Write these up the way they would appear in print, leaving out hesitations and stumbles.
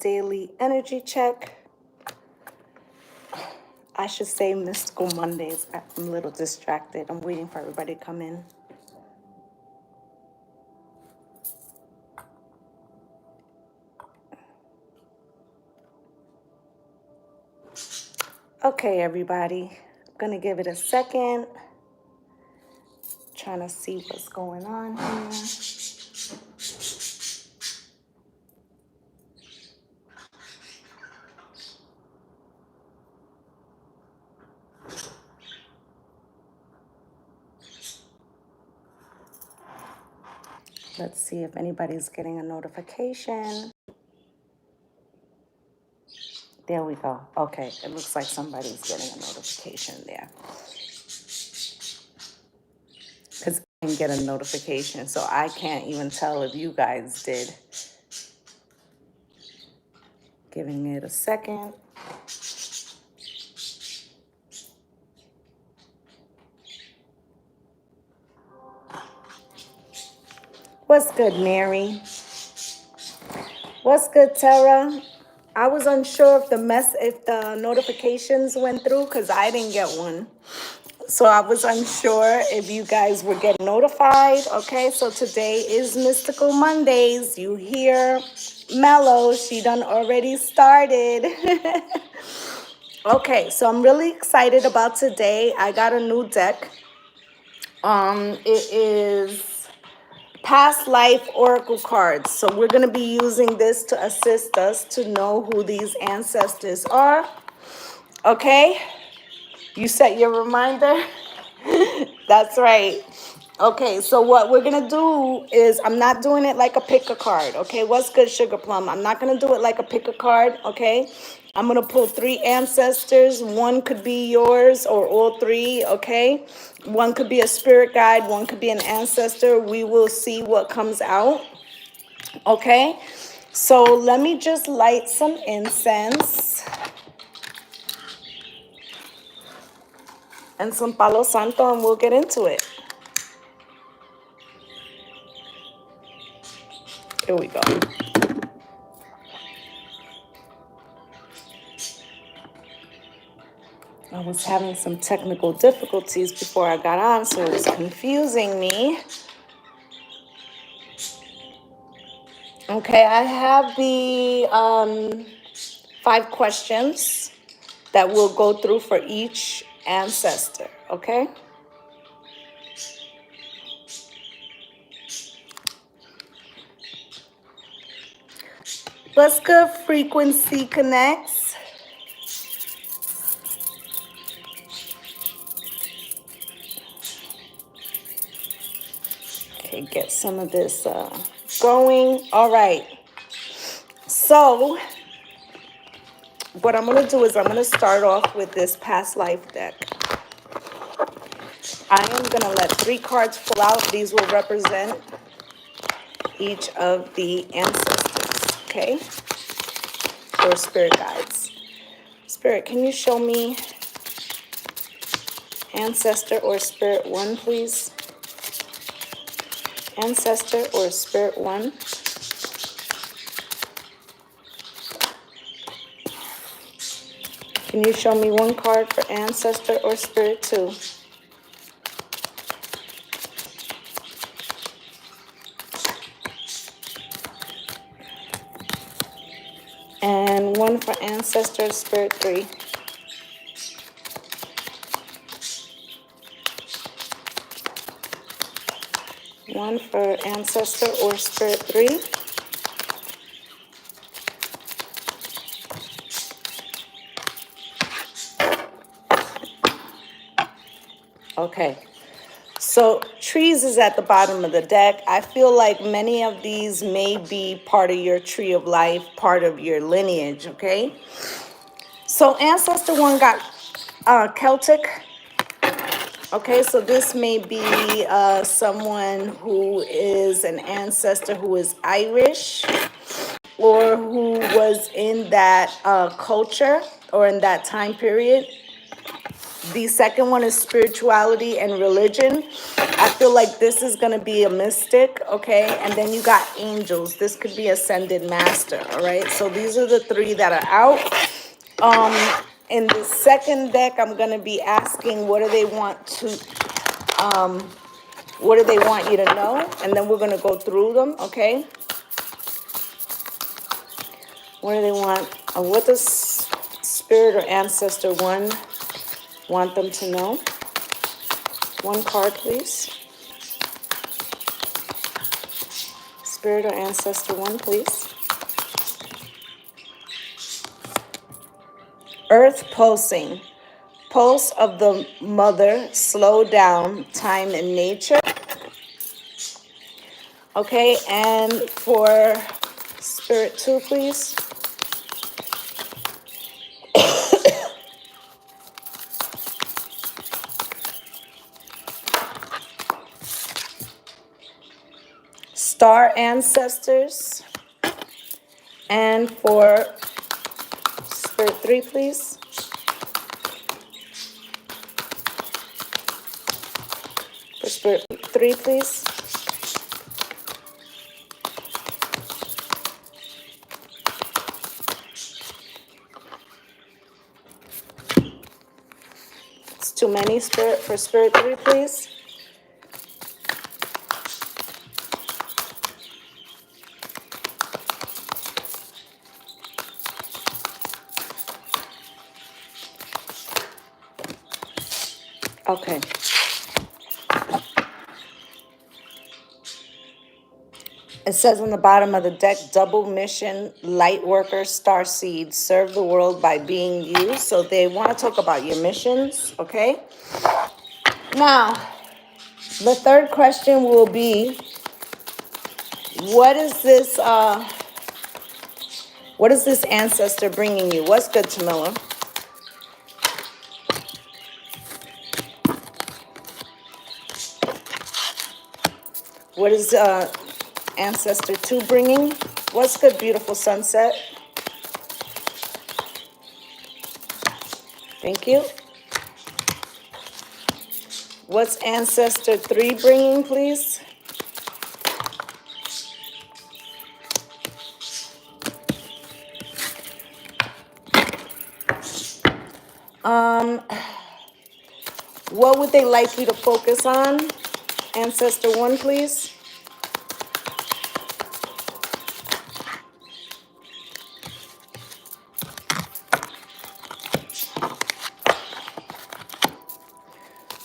daily energy check. I should say Mystical Mondays. I'm a little distracted. I'm waiting for everybody to come in. Okay, everybody. I'm going to give it a second. Trying to see what's going on here. Let's see if anybody's getting a notification. There we go. Okay, it looks like somebody's getting a notification there. Because I didn't get a notification, so I can't even tell if you guys did. Giving it a second. What's good, Mary? What's good, Tara? I was unsure if the notifications went through because I didn't get one. So I was unsure if you guys were getting notified. Okay, so today is Mystical Mondays. You hear Mellow, she done already started. Okay, so I'm really excited about today. I got a new deck. It is Past Life Oracle cards. So we're going to be using this to assist us to know who these ancestors are. Okay? You set your reminder? That's right. Okay, so what we're going to do is, I'm not doing it like a pick a card. Okay, what's good, Sugar Plum? I'm not going to do it like a pick a card. Okay? I'm going to pull 3 ancestors. One could be yours or all 3, okay? One could be a spirit guide. One could be an ancestor. We will see what comes out, okay? So let me just light some incense and some Palo Santo, and we'll get into it. Here we go. I was having some technical difficulties before I got on, so it was confusing me. Okay, I have the 5 questions that we'll go through for each ancestor, okay? What's good, Frequency Connects? Okay, get some of this going. All right. So what I'm going to do is I'm going to start off with this past life deck. I am going to let 3 cards pull out. These will represent each of the ancestors, okay? Or spirit guides. Spirit, can you show me ancestor or spirit 1, please? Ancestor or spirit 1. Can you show me 1 card for ancestor or spirit 2? And 1 for ancestor, spirit 3. One for ancestor or spirit 3. Okay. So trees is at the bottom of the deck. I feel like many of these may be part of your tree of life, part of your lineage, okay? So ancestor 1 got Celtic. Okay, so this may be someone who is an ancestor who is Irish or who was in that culture or in that time period. The second one is spirituality and religion. I feel like this is going to be a mystic, okay? And then you got angels. This could be Ascendant Master, all right? So these are the three that are out. In the second deck, I'm going to be asking what do they want to, what do they want you to know? And then we're going to go through them, okay? What do they want? What does Spirit or Ancestor One want them to know? One card, please. Spirit or Ancestor One, please. Earth pulsing. Pulse of the mother, slow down, time and nature. Okay, and for Spirit 2, please. Star ancestors. And for Spirit 3, please. For Spirit 3, please. It's too many. Spirit for Spirit 3, please. Okay. It says on the bottom of the deck, double mission, light worker, star seed, serve the world by being you. So they want to talk about your missions, okay? Now, the third question will be, what is this ancestor bringing you? What's good, Tamila? What is Ancestor 2 bringing? What's good, beautiful sunset? Thank you. What's Ancestor 3 bringing, please? What would they like you to focus on? Ancestor 1, please.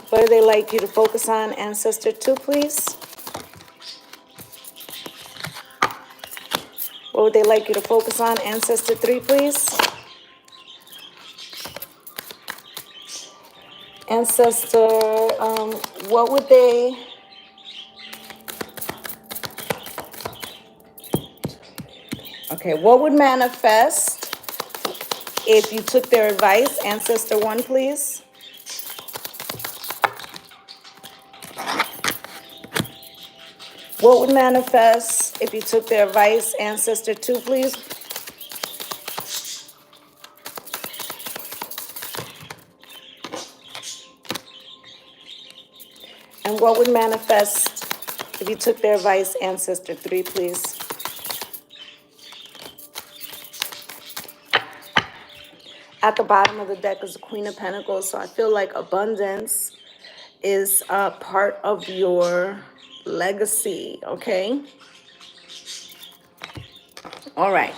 What do they like you to focus on? Ancestor 2, please. What would they like you to focus on? Ancestor 3, please. Ancestor, what would they... Okay, what would manifest if you took their advice? Ancestor 1, please. What would manifest if you took their advice? Ancestor 2, please. And what would manifest if you took their advice? Ancestor 3, please. At the bottom of the deck is the Queen of Pentacles, so I feel like abundance is a part of your legacy, okay? All right.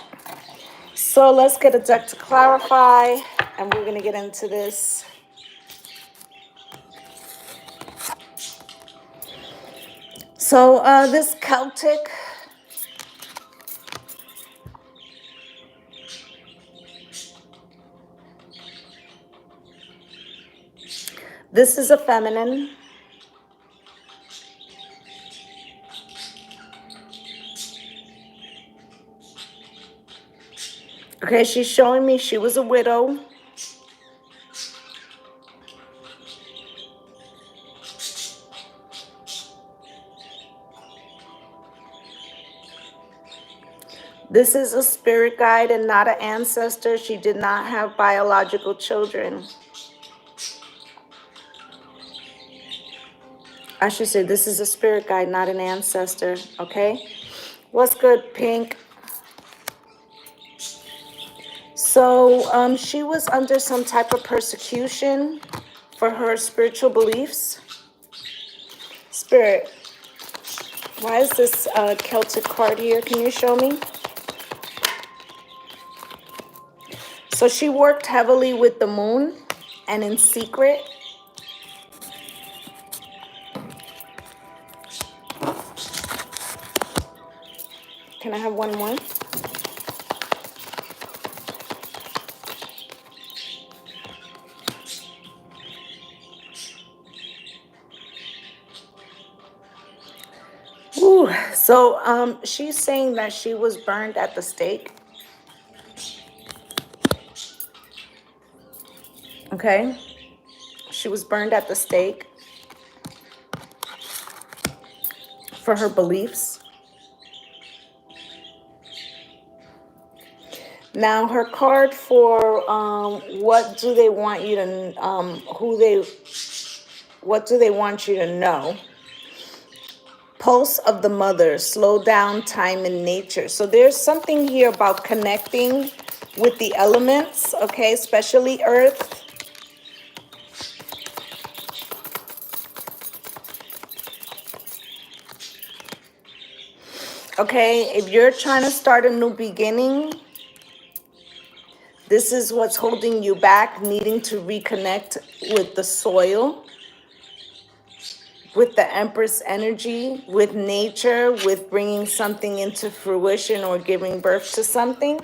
So let's get a deck to clarify, and we're going to get into this. So this Celtic... This is a feminine. Okay, she's showing me she was a widow. This is a spirit guide and not an ancestor. She did not have biological children. I should say this is a spirit guide, not an ancestor, okay? What's good, Pink? So she was under some type of persecution for her spiritual beliefs. Spirit, why is this Celtic card here? Can you show me? So she worked heavily with the moon and in secret. Can I have one more? Ooh, so she's saying that she was burned at the stake. Okay, she was burned at the stake for her beliefs. Now her card for what do they want you to what do they want you to know? Pulse of the mother, slow down time in nature. So there's something here about connecting with the elements, okay, especially earth. Okay, if you're trying to start a new beginning, this is what's holding you back, needing to reconnect with the soil, with the Empress energy, with nature, with bringing something into fruition or giving birth to something.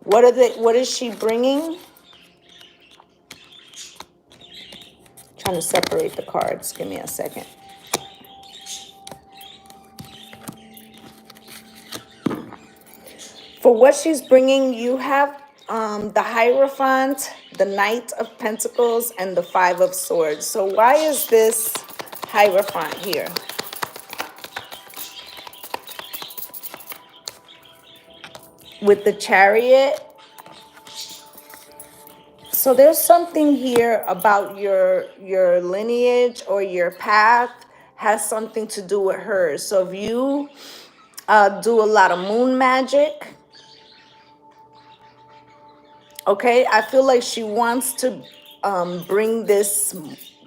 What is she bringing? Trying to separate the cards. Give me a second. For what she's bringing, you have the Hierophant, the Knight of Pentacles, and the Five of Swords. So why is this Hierophant here? With the Chariot. So there's something here about your lineage or your path has something to do with hers. So if you do a lot of moon magic, okay, I feel like she wants to bring this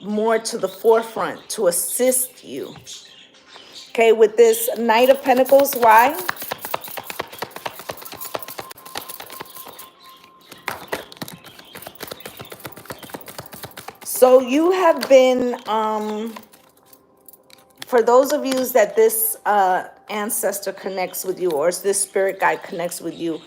more to the forefront to assist you. Okay, with this Knight of Pentacles, why? So you have been, for those of you that this ancestor connects with you or this spirit guide connects with you,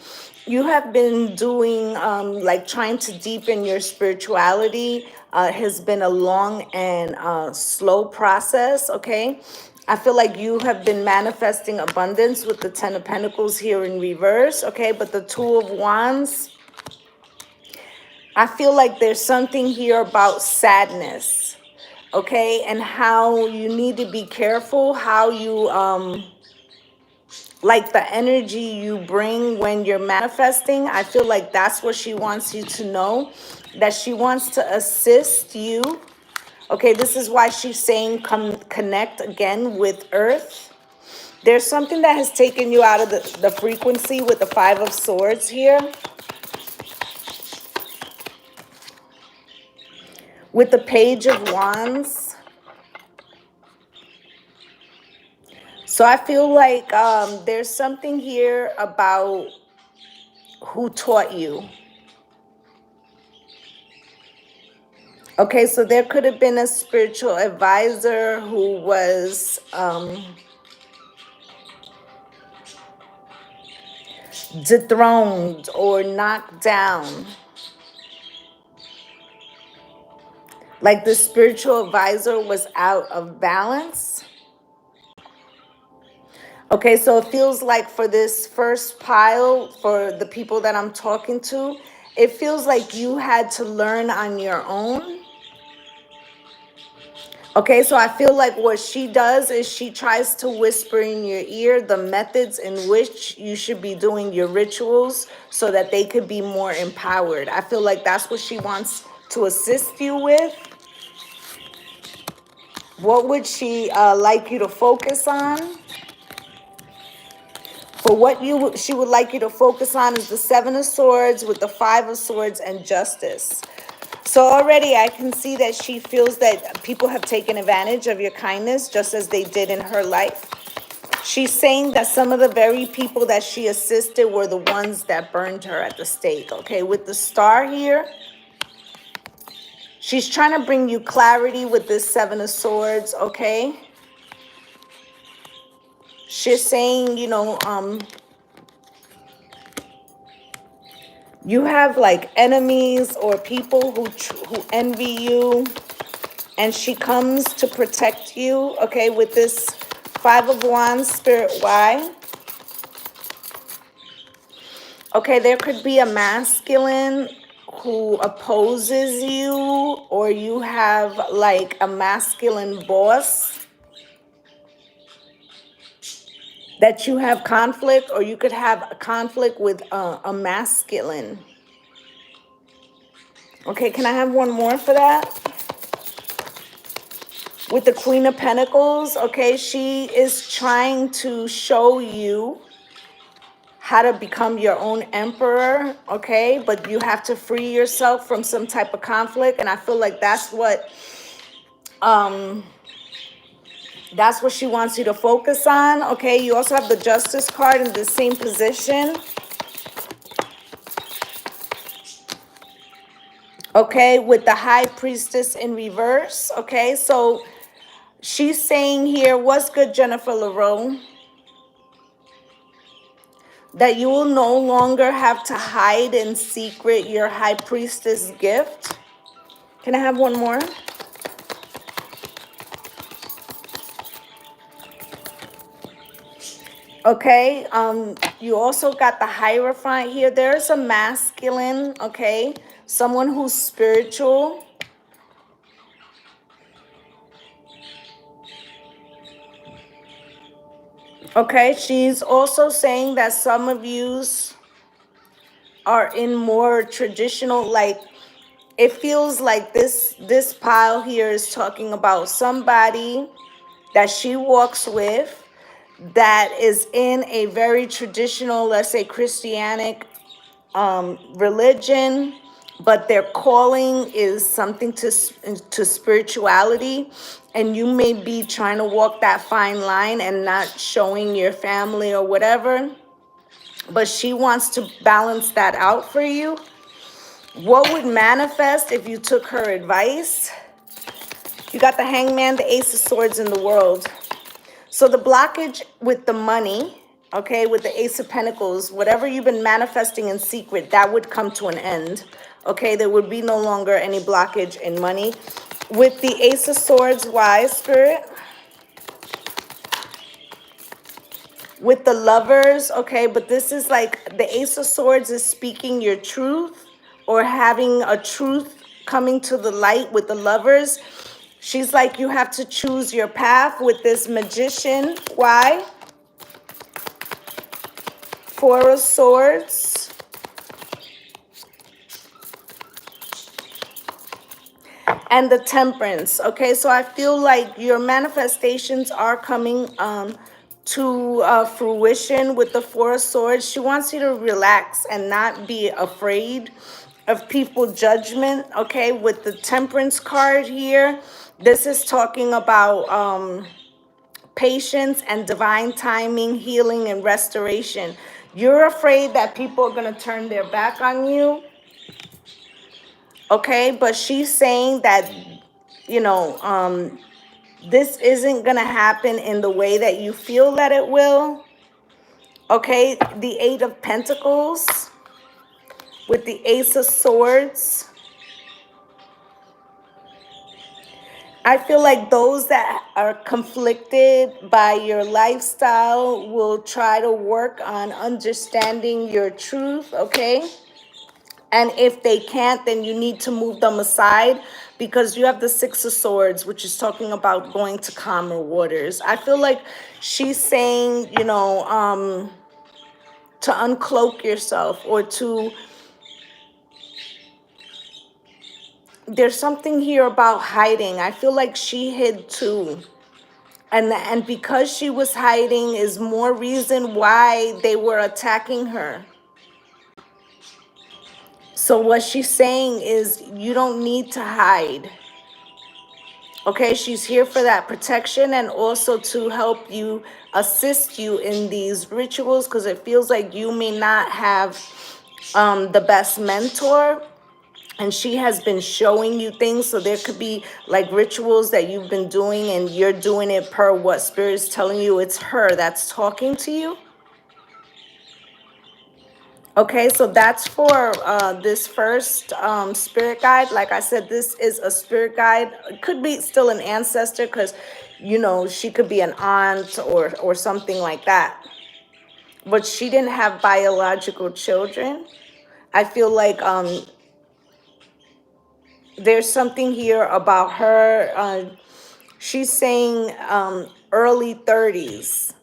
you have been doing, like trying to deepen your spirituality. Has been a long and slow process, okay? I feel like you have been manifesting abundance with the Ten of Pentacles here in reverse, okay? But the Two of Wands, I feel like there's something here about sadness, okay? And how you need to be careful how you, like the energy you bring when you're manifesting. I feel like that's what she wants you to know, that she wants to assist you. Okay, this is why she's saying come connect again with Earth. There's something that has taken you out of the frequency with the Five of Swords here. With the Page of Wands. So I feel like there's something here about who taught you. Okay, so there could have been a spiritual advisor who was dethroned or knocked down. Like the spiritual advisor was out of balance. Okay, so it feels like for this first pile, for the people that I'm talking to, it feels like you had to learn on your own. Okay, so I feel like what she does is she tries to whisper in your ear the methods in which you should be doing your rituals so that they could be more empowered. I feel like that's what she wants to assist you with? What would she like you to focus on? For what she would like you to focus on is the Seven of Swords with the Five of Swords and Justice. So already I can see that she feels that people have taken advantage of your kindness just as they did in her life. She's saying that some of the very people that she assisted were the ones that burned her at the stake. Okay, with the Star here, she's trying to bring you clarity with this Seven of Swords, okay? She's saying, you know, you have like enemies or people who envy you, and she comes to protect you, okay, with this Five of Wands, Spirit, why? Okay, there could be a masculine who opposes you, or you have like a masculine boss that you have conflict, or you could have a conflict with a masculine. Okay, can I have one more for that? With the Queen of Pentacles, okay, she is trying to show you how to become your own emperor, okay? But you have to free yourself from some type of conflict, and I feel like that's what she wants you to focus on, okay? You also have the Justice card in the same position. Okay, with the High Priestess in reverse, okay? So she's saying here, what's good, Jennifer LaRoe? That you will no longer have to hide in secret your High Priestess gift. Can I have one more? Okay, you also got the Hierophant here. There's a masculine, okay? Someone who's spiritual. Okay, she's also saying that some of yous are in more traditional, like, it feels like this pile here is talking about somebody that she walks with that is in a very traditional, let's say Christianic religion, but their calling is something to spirituality, and you may be trying to walk that fine line and not showing your family or whatever, but she wants to balance that out for you. What would manifest if you took her advice? You got the Hangman, the Ace of Swords in the World. So the blockage with the money, okay, with the Ace of Pentacles, whatever you've been manifesting in secret, that would come to an end. Okay, there would be no longer any blockage in money. With the Ace of Swords, why, Spirit? With the Lovers, okay, but this is like the Ace of Swords is speaking your truth or having a truth coming to the light with the Lovers. She's like, you have to choose your path with this Magician. Why? Four of Swords. And the Temperance. Okay, so I feel like your manifestations are coming to fruition with the Four of Swords. She wants you to relax and not be afraid of people's judgment. Okay, with the Temperance card here, this is talking about patience and divine timing, healing and restoration. You're afraid that people are going to turn their back on you. Okay, but she's saying that, you know, this isn't going to happen in the way that you feel that it will. Okay, the Eight of Pentacles with the Ace of Swords. I feel like those that are conflicted by your lifestyle will try to work on understanding your truth, okay? And if they can't, then you need to move them aside, because you have the Six of Swords, which is talking about going to calmer waters. I feel like she's saying, you know, to uncloak yourself, or to there's something here about hiding. I feel like she hid too. And because she was hiding is more reason why they were attacking her. So what she's saying is you don't need to hide. Okay, she's here for that protection and also to help you, assist you in these rituals, because it feels like you may not have the best mentor, and she has been showing you things. So there could be like rituals that you've been doing and you're doing it per what Spirit is telling you. It's her that's talking to you. Okay, so that's for this first spirit guide. Like I said, this is a spirit guide. It could be still an ancestor because, you know, she could be an aunt or something like that. But she didn't have biological children. I feel like there's something here about her. She's saying early 30s.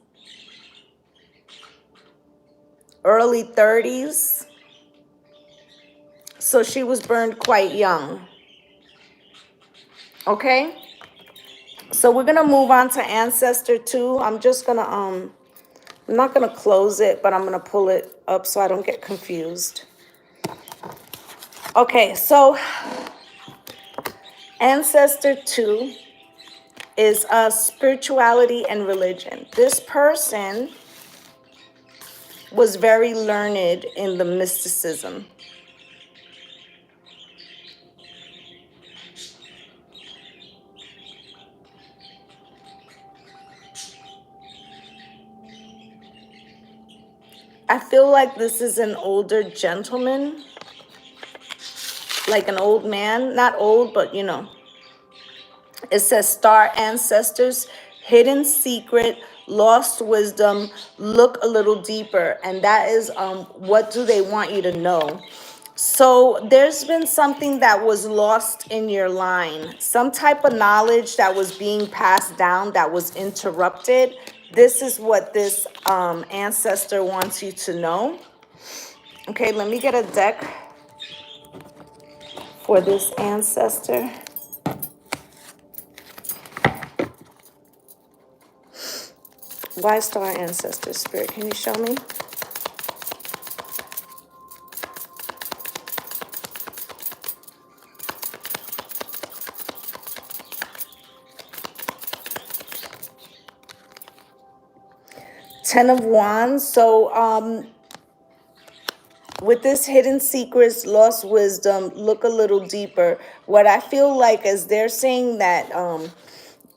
Early 30s. So she was burned quite young. Okay. So we're going to move on to Ancestor 2. I'm just going to, I'm not going to close it, but I'm going to pull it up so I don't get confused. Okay, so Ancestor 2 is spirituality and religion. This person was very learned in the mysticism. I feel like this is an older gentleman, like an old man, not old, but you know. It says star ancestors, hidden secret, lost wisdom, look a little deeper. And that is what do they want you to know? So there's been something that was lost in your line, some type of knowledge that was being passed down that was interrupted. This is what this ancestor wants you to know. Okay, let me get a deck for this ancestor. Why star ancestor spirit? Can you show me? Ten of Wands. So with this hidden secrets, lost wisdom, look a little deeper. What I feel like is they're saying that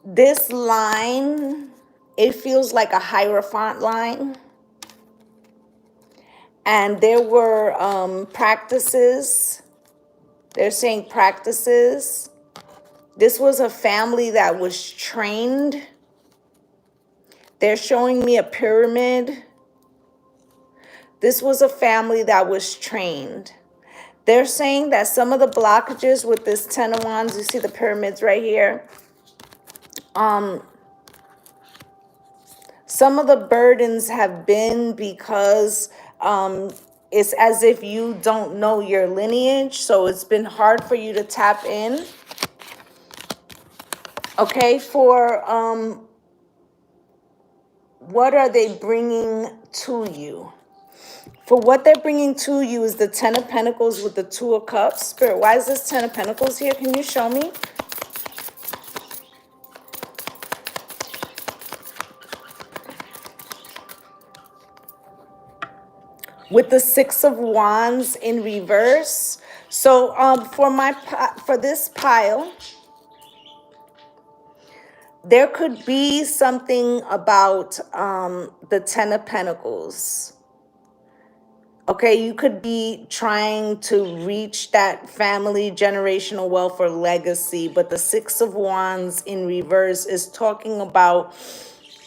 this line, it feels like a Hierophant line. And there were practices. They're saying practices. This was a family that was trained. They're showing me a pyramid. This was a family that was trained. They're saying that some of the blockages with this Ten of Wands, you see the pyramids right here. Some of the burdens have been because it's as if you don't know your lineage. So it's been hard for you to tap in. Okay, for what are they bringing to you? For what they're bringing to you is the Ten of Pentacles with the Two of Cups. Spirit, why is this Ten of Pentacles here? Can you show me? With the Six of Wands in reverse. So for this pile, there could be something about the Ten of Pentacles. Okay, you could be trying to reach that family generational wealth or legacy, but the Six of Wands in reverse is talking about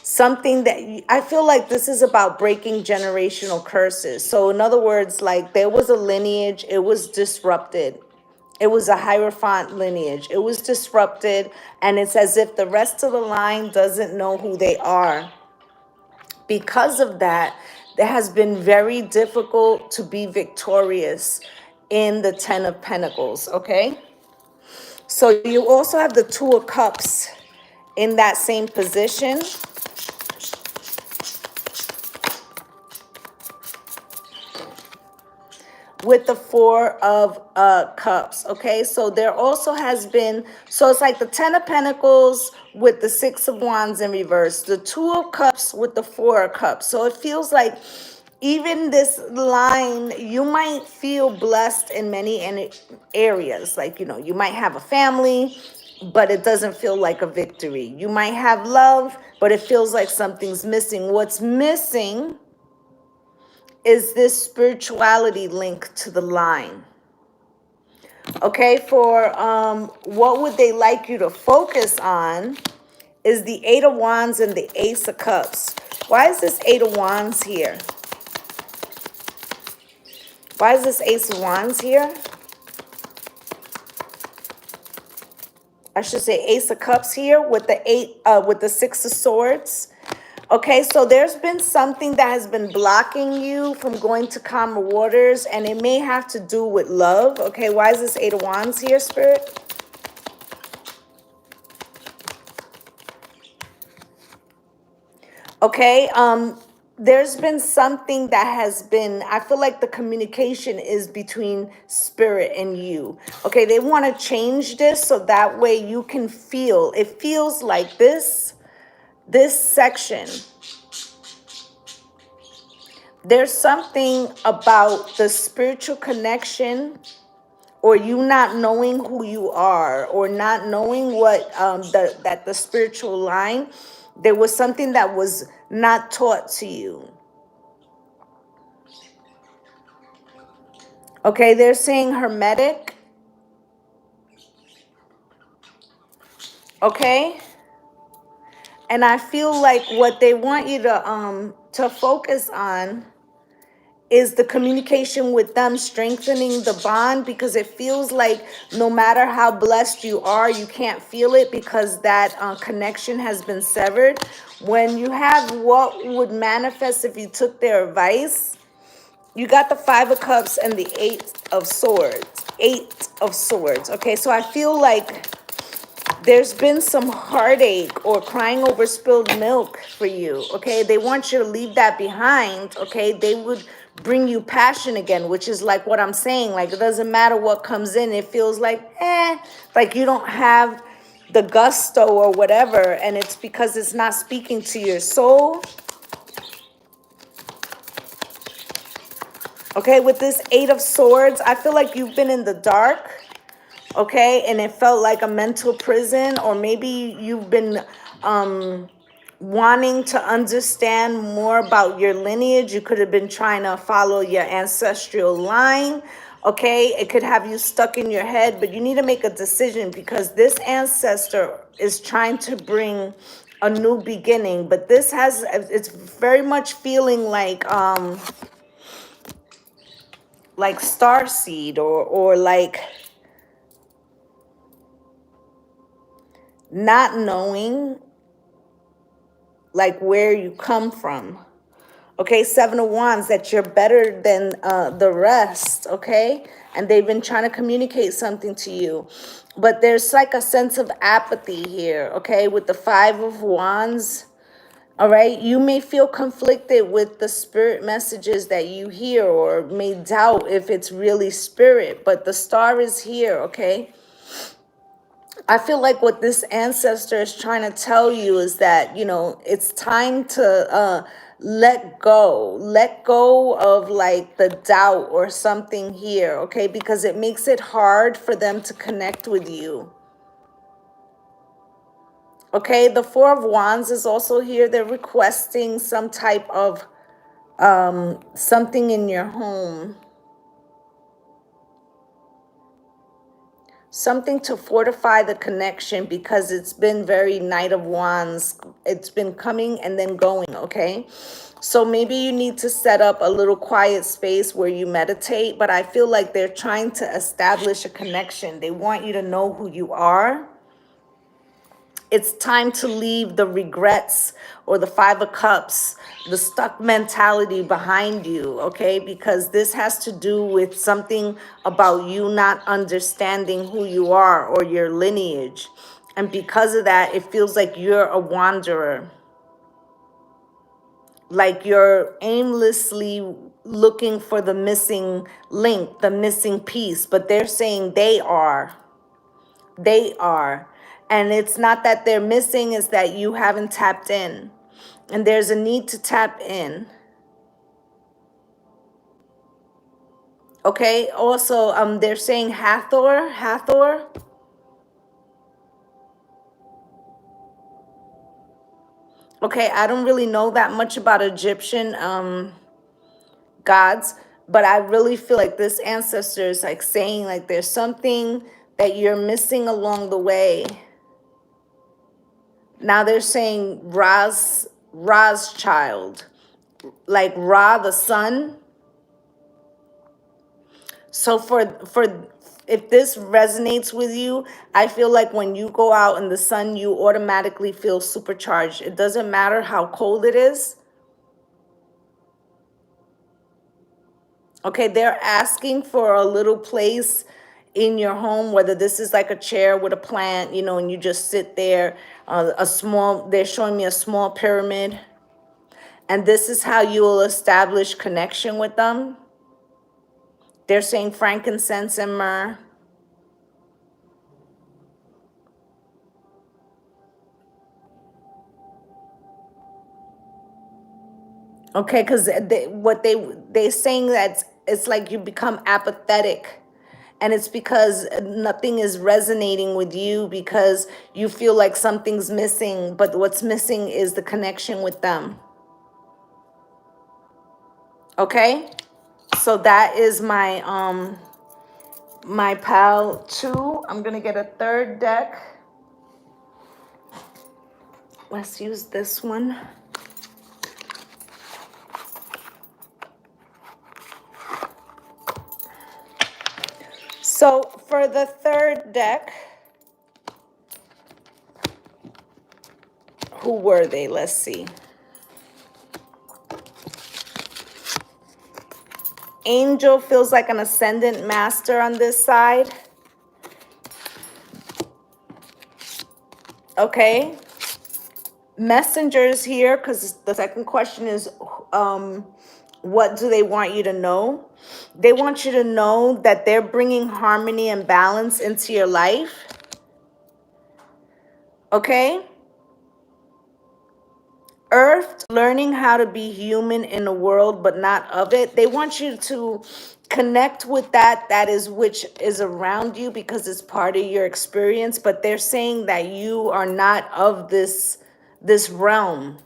something that I feel like this is about breaking generational curses. So in other words, like there was a lineage, it was disrupted. It was a Hierophant lineage. It was disrupted, and it's as if the rest of the line doesn't know who they are. Because of that, it has been very difficult to be victorious in the Ten of Pentacles, okay? So you also have the Two of Cups in that same position. With the Four of Cups, okay? So there also has been, so it's like the Ten of Pentacles with the Six of Wands in reverse, the Two of Cups with the Four of Cups. So it feels like even this line, you might feel blessed in many areas. Like, you know, you might have a family, but it doesn't feel like a victory. You might have love, but it feels like something's missing. What's missing is this spirituality link to the line. Okay, for what would they like you to focus on is the Eight of Wands and the Ace of Cups. Why is this Eight of Wands here? Why is this Ace of Wands here? I should say Ace of Cups here with the Six of Swords. Okay, so there's been something that has been blocking you from going to calmer waters, and it may have to do with love. Okay, why is this Eight of Wands here, Spirit? Okay, there's been something that has been, I feel like the communication is between Spirit and you. Okay, they want to change this so that way you can feel, it feels like this section. There's something about the spiritual connection, or you not knowing who you are, or not knowing what that the spiritual line, there was something that was not taught to you. Okay, they're saying hermetic. Okay, and I feel like what they want you to focus on is the communication with them, strengthening the bond, because it feels like no matter how blessed you are, you can't feel it because that connection has been severed. When you have what would manifest if you took their advice, you got the Five of Cups and the Eight of Swords. Eight of Swords. Okay, so I feel like there's been some heartache or crying over spilled milk for you. Okay, they want you to leave that behind. Okay, they would bring you passion again, which is like what I'm saying. Like, it doesn't matter what comes in. It feels like, like you don't have the gusto or whatever. And it's because it's not speaking to your soul. Okay, with this Eight of Swords, I feel like you've been in the dark. Okay, and it felt like a mental prison, or maybe you've been wanting to understand more about your lineage. You could have been trying to follow your ancestral line. Okay, it could have you stuck in your head, but you need to make a decision because this ancestor is trying to bring a new beginning. But this has, it's very much feeling like starseed or like not knowing like where you come from. Okay, Seven of Wands, that you're better than the rest. Okay, and they've been trying to communicate something to you, but there's like a sense of apathy here. Okay, with the Five of Wands. All right, you may feel conflicted with the spirit messages that you hear, or may doubt if it's really spirit, but the star is here. Okay, I feel like what this ancestor is trying to tell you is that, you know, it's time to let go of like the doubt or something here, okay? Because it makes it hard for them to connect with you. Okay, the Four of Wands is also here. They're requesting some type of something in your home. Something to fortify the connection, because it's been very Knight of Wands. It's been coming and then going, okay? So maybe you need to set up a little quiet space where you meditate, but I feel like they're trying to establish a connection. They want you to know who you are. It's time to leave the regrets or the Five of Cups, the stuck mentality behind you, okay? Because this has to do with something about you not understanding who you are or your lineage. And because of that, it feels like you're a wanderer. Like you're aimlessly looking for the missing link, the missing piece. But they're saying they are. They are. And it's not that they're missing, it's that you haven't tapped in. And there's a need to tap in. Okay, also, they're saying Hathor. Okay, I don't really know that much about Egyptian gods, but I really feel like this ancestor is like saying like there's something that you're missing along the way. Now they're saying Ra's child, like Ra the sun. So for if this resonates with you, I feel like when you go out in the sun, you automatically feel supercharged. It doesn't matter how cold it is. Okay, they're asking for a little place in your home, whether this is like a chair with a plant, you know, and you just sit there, they're showing me a small pyramid. And this is how you will establish connection with them. They're saying frankincense and myrrh. Okay, because they're saying that it's like you become apathetic. And it's because nothing is resonating with you because you feel like something's missing. But what's missing is the connection with them. Okay? So that is my pile 2. I'm gonna get a third deck. Let's use this one. So for the third deck, who were they? Let's see. Angel feels like an Ascendant Master on this side. Okay. Messengers here, because the second question is, what do they want you to know? They want you to know that they're bringing harmony and balance into your life. Okay? Earth, learning how to be human in the world, but not of it. They want you to connect with that is which is around you because it's part of your experience. But they're saying that you are not of this realm.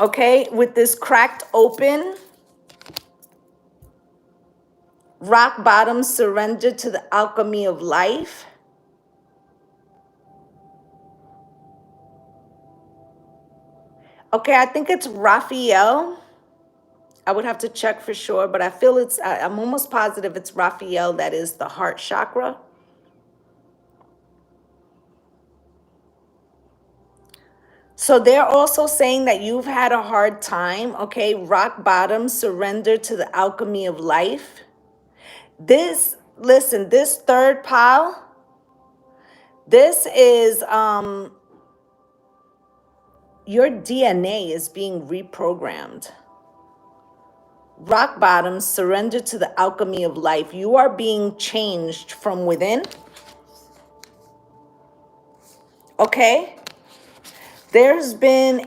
Okay, with this cracked open, rock bottom, surrender to the alchemy of life. Okay, I think it's Raphael. I would have to check for sure, but I feel I'm almost positive it's Raphael that is the heart chakra. So they're also saying that you've had a hard time, okay? Rock bottom, surrender to the alchemy of life. Listen, this third pile, this is, your DNA is being reprogrammed. Rock bottom, surrender to the alchemy of life. You are being changed from within. Okay? There's been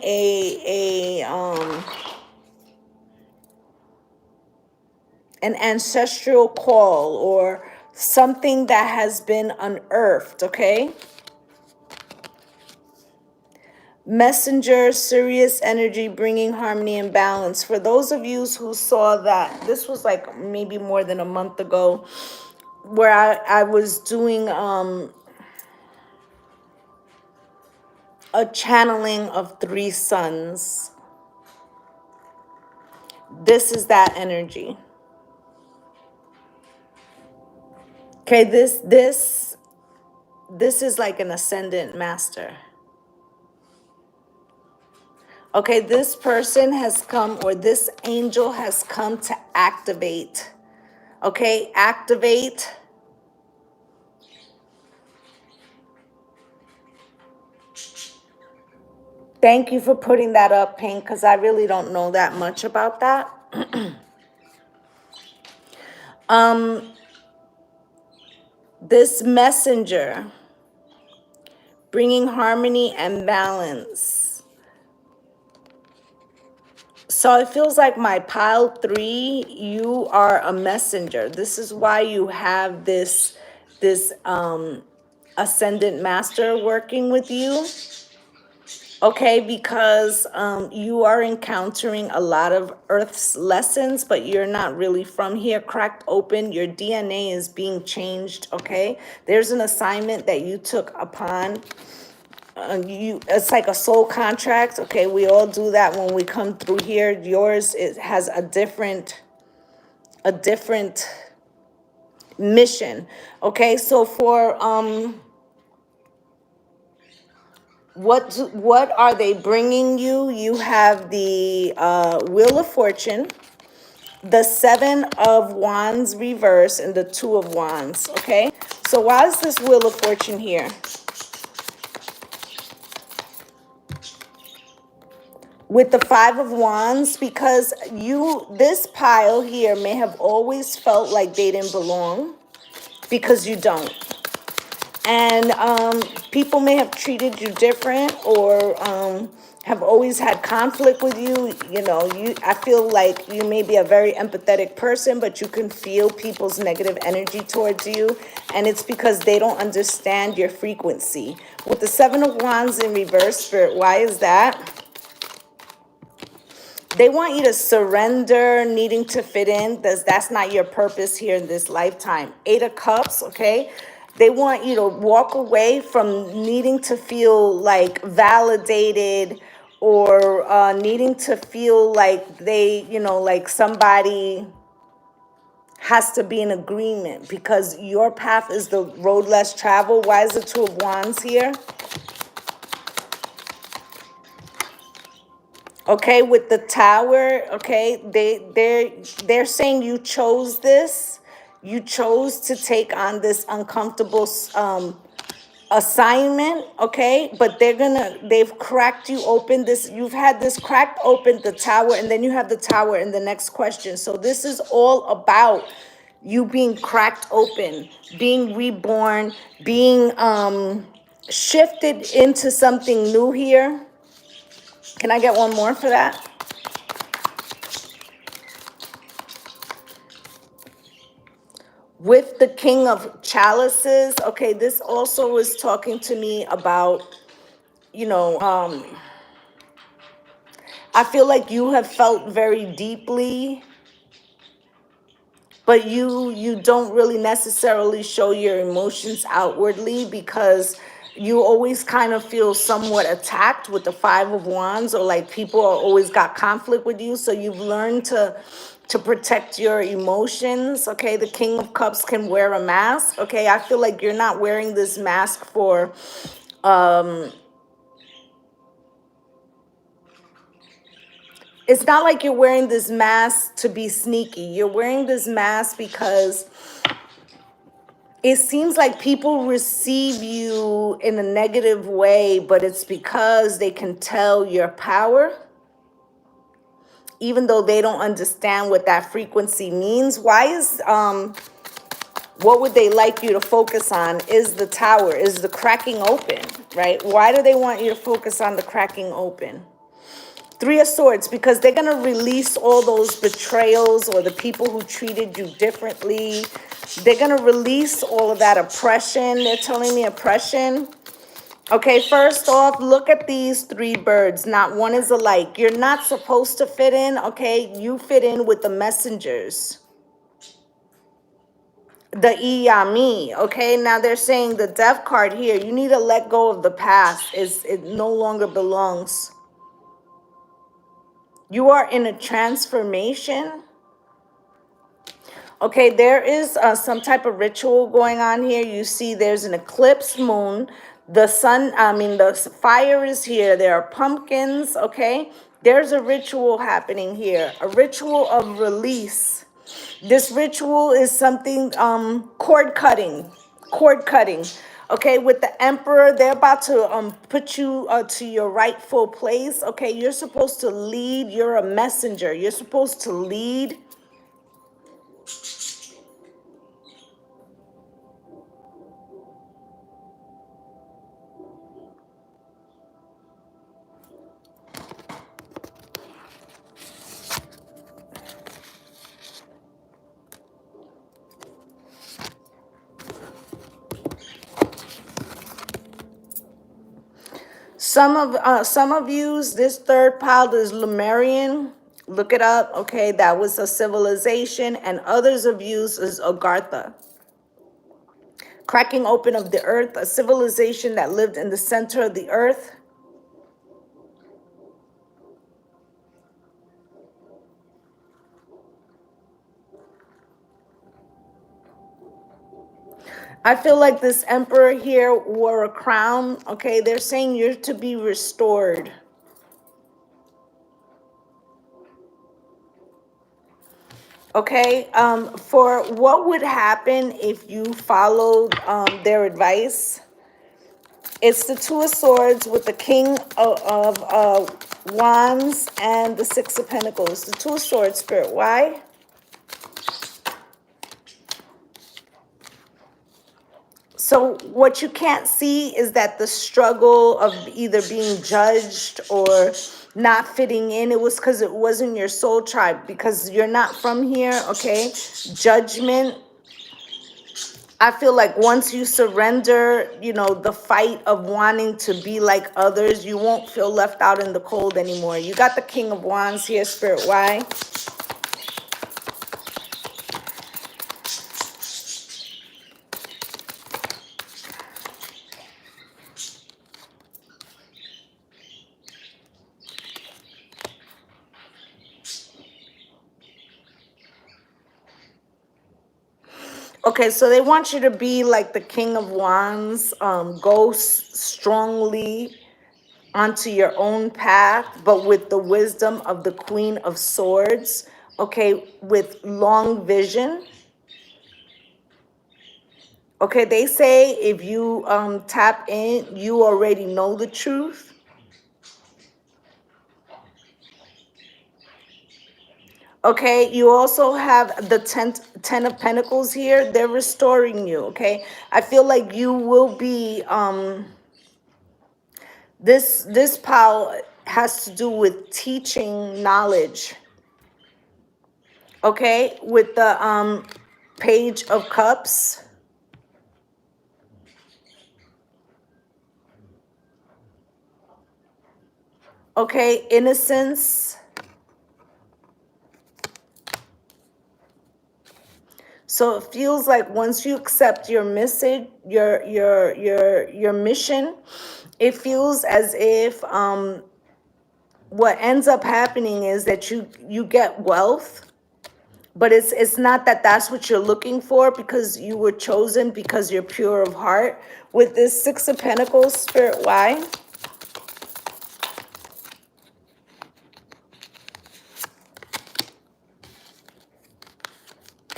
an ancestral call or something that has been unearthed, okay? Messenger, Sirius energy, bringing harmony and balance. For those of you who saw that, this was like maybe more than a month ago, where I was doing a channeling of 3 suns. This is that energy. Okay, this this is like an Ascendant Master. Okay, this person has come, or this angel has come to activate. Okay, activate. Thank you for putting that up, Pink, because I really don't know that much about that. This messenger, bringing harmony and balance. So it feels like my pile 3, you are a messenger. This is why you have this Ascendant Master working with you. Okay, because you are encountering a lot of Earth's lessons, but you're not really from here. Cracked open, your DNA is being changed, okay? There's an assignment that you took upon. It's like a soul contract, okay? We all do that when we come through here. Yours, it has a different mission, okay? So for what are they bringing you? You have the Wheel of Fortune, the 7 of Wands reverse, and the 2 of Wands, okay? So why is this Wheel of Fortune here? With the 5 of Wands, because this pile here may have always felt like they didn't belong, because you don't. And people may have treated you different, or have always had conflict with you. You know, I feel like you may be a very empathetic person, but you can feel people's negative energy towards you. And it's because they don't understand your frequency. With the 7 of Wands in reverse, Spirit, why is that? They want you to surrender needing to fit in. That's not your purpose here in this lifetime. 8 of Cups, okay? They want you to walk away from needing to feel like validated, or needing to feel like they, like somebody has to be in agreement, because your path is the road less traveled. Why is the 2 of Wands here? Okay, with the Tower, okay, they're saying you chose this. You chose to take on this uncomfortable assignment, okay? But they've cracked you open. You've had this cracked open, the Tower, and then you have the Tower in the next question. So this is all about you being cracked open, being reborn, being shifted into something new here. Can I get one more for that? With the King of Chalices, okay, this also is talking to me about, I feel like you have felt very deeply, but you don't really necessarily show your emotions outwardly, because you always kind of feel somewhat attacked with the 5 of Wands, or like people are always got conflict with you. So you've learned to protect your emotions, okay? The King of Cups can wear a mask, okay? I feel like you're not wearing this mask for it's not like you're wearing this mask to be sneaky. You're wearing this mask because it seems like people receive you in a negative way, but it's because they can tell your power, even though they don't understand what that frequency means. Why is, what would they like you to focus on? Is the Tower, is the cracking open, right? Why do they want you to focus on the cracking open? 3 of Swords, because they're going to release all those betrayals, or the people who treated you differently. They're going to release all of that oppression. They're telling me oppression. Okay, first off, look at these 3 birds. Not one is alike. You're not supposed to fit in, okay? You fit in with the messengers. The Iyami, okay? Now they're saying the Death card here, you need to let go of the past. It no longer belongs. You are in a transformation. Okay, there is some type of ritual going on here. You see there's an eclipse moon. The sun, I mean, the fire is here. There are pumpkins, okay? There's a ritual happening here, a ritual of release. This ritual is something, cord cutting. Okay, with the emperor, they're about to put you to your rightful place. Okay, you're supposed to lead. You're a messenger. You're supposed to lead. Some of yous, this third pile is Lemurian. Look it up. Okay, that was a civilization, and others of yous is Agartha. Cracking open of the earth, a civilization that lived in the center of the earth. I feel like this emperor here wore a crown. Okay, they're saying you're to be restored. Okay, for what would happen if you followed their advice? It's the Two of Swords with the King of Wands and the Six of Pentacles. The Two of Swords, Spirit. Why? So what you can't see is that the struggle of either being judged or not fitting in, it was because it wasn't your soul tribe, because you're not from here, okay? Judgment. I feel like once you surrender, you know, the fight of wanting to be like others, you won't feel left out in the cold anymore. You got the King of Wands here, Spirit. Why? Okay, so they want you to be like the King of Wands, go strongly onto your own path, but with the wisdom of the Queen of Swords, okay, with long vision. Okay, they say if you tap in, you already know the truth. Okay, you also have the ten of Pentacles here. They're restoring you, okay? I feel like you will be, this pile has to do with teaching knowledge, okay? With the Page of Cups. Okay, innocence. So it feels like once you accept your message, your mission, it feels as if what ends up happening is that you get wealth, but it's not that that's what you're looking for, because you were chosen because you're pure of heart. With this Six of Pentacles, Spirit, why?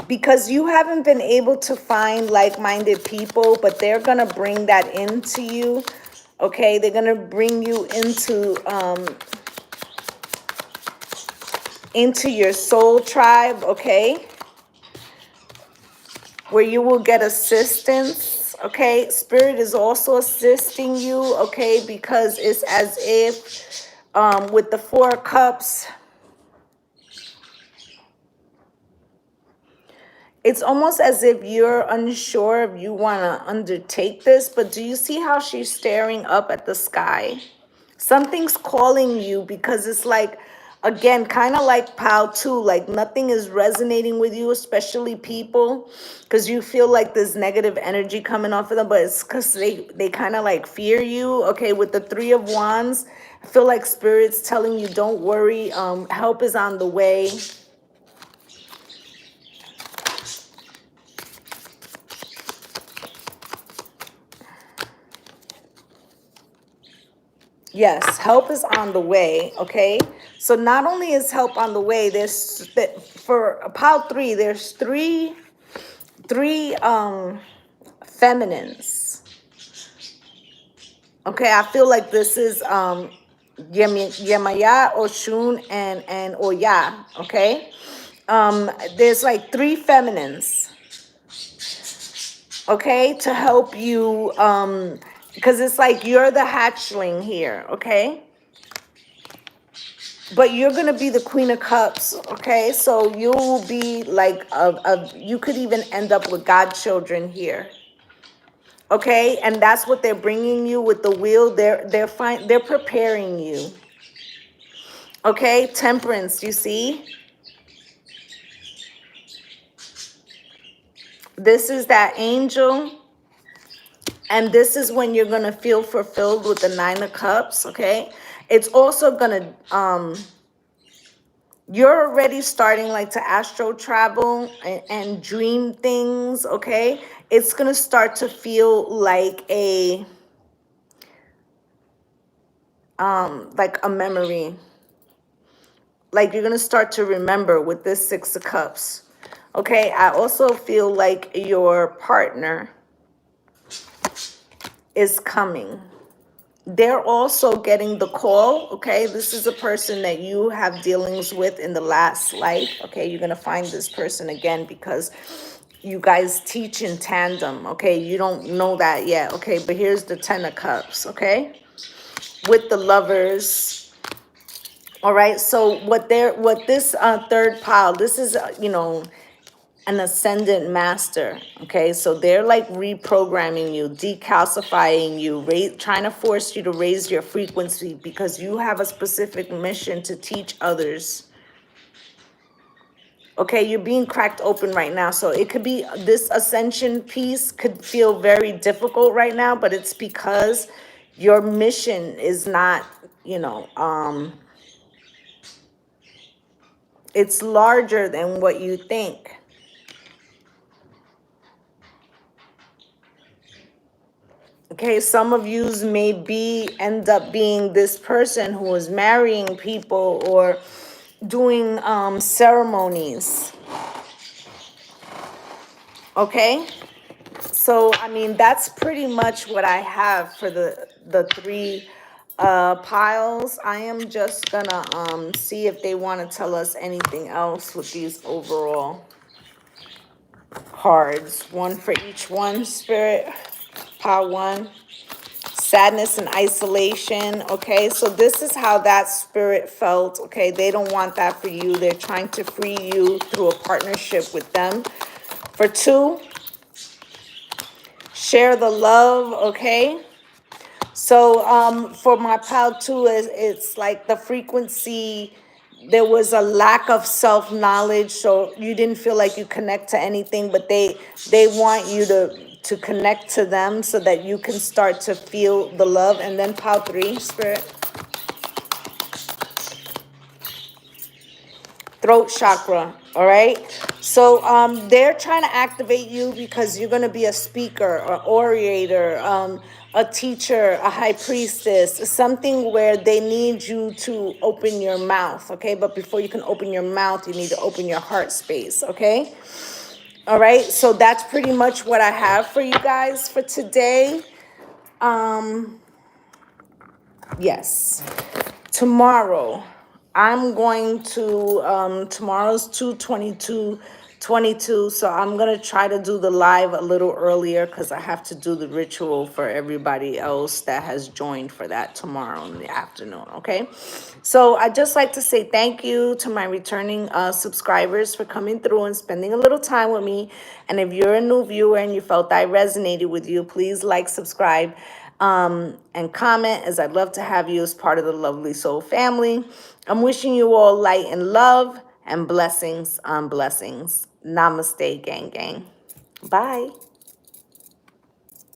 Because you haven't been able to find like-minded people, but they're gonna bring that into you. Okay, they're gonna bring you into your soul tribe, okay, where you will get assistance. Okay, Spirit is also assisting you, okay, because it's as if with the Four of Cups, it's almost as if you're unsure if you want to undertake this, but do you see how she's staring up at the sky? Something's calling you, because it's like, again, kind of like Pal 2, like nothing is resonating with you, especially people, because you feel like there's negative energy coming off of them, but it's because they kind of like fear you. Okay, with the Three of Wands, I feel like Spirit's telling you, don't worry, help is on the way. Yes, help is on the way, okay? So not only is help on the way, there's for pile 3, there's three feminines. Okay, I feel like this is Yemaya, Oshun, and Oya, okay? There's like 3 feminines, okay, to help you, because it's like you're the hatchling here, okay? But you're gonna be the Queen of Cups, okay? So you will be like you could even end up with godchildren here, okay? And that's what they're bringing you with the wheel. They're preparing you, okay? Temperance, you see, this is that angel, and this is when you're gonna feel fulfilled with the 9 of Cups, okay? It's also gonna you're already starting like to astro travel and dream things, okay? It's gonna start to feel like a memory. Like you're gonna start to remember with this 6 of Cups. Okay, I also feel like your partner is coming. They're also getting the call, okay? This is a person that you have dealings with in the last life, okay? You're going to find this person again because you guys teach in tandem, okay? You don't know that yet, okay? But here's the 10 of Cups, okay? With the Lovers, all right? So what this third pile, this is, an Ascendant Master, okay? So they're like reprogramming you, decalcifying you, trying to force you to raise your frequency because you have a specific mission to teach others. Okay, you're being cracked open right now. So it could be this ascension piece could feel very difficult right now, but it's because your mission is not, it's larger than what you think. Okay, some of yous may end up being this person who is marrying people or doing ceremonies. Okay, so I mean that's pretty much what I have for the 3 piles. I am just gonna see if they want to tell us anything else with these overall cards. One for each one, Spirit. Pile 1. Sadness and isolation, okay? So this is how that spirit felt, okay? They don't want that for you. They're trying to free you through a partnership with them. For 2, share the love, okay? So for my pile 2, it's like the frequency, there was a lack of self-knowledge, so you didn't feel like you connect to anything, but they want you to connect to them so that you can start to feel the love. And then pile 3, Spirit. Throat chakra, all right? So they're trying to activate you because you're going to be a speaker, or orator, a teacher, a high priestess, something where they need you to open your mouth, okay? But before you can open your mouth, you need to open your heart space, okay? All right, so that's pretty much what I have for you guys for today. Yes. Tomorrow, I'm going to, tomorrow's 2/22/22, so I'm going to try to do the live a little earlier because I have to do the ritual for everybody else that has joined for that tomorrow in the afternoon, okay? So I'd just like to say thank you to my returning subscribers for coming through and spending a little time with me. And if you're a new viewer and you felt I resonated with you, please like, subscribe, and comment, as I'd love to have you as part of the Lovelee Soul family. I'm wishing you all light and love and blessings on blessings. Namaste, gang, gang. Bye.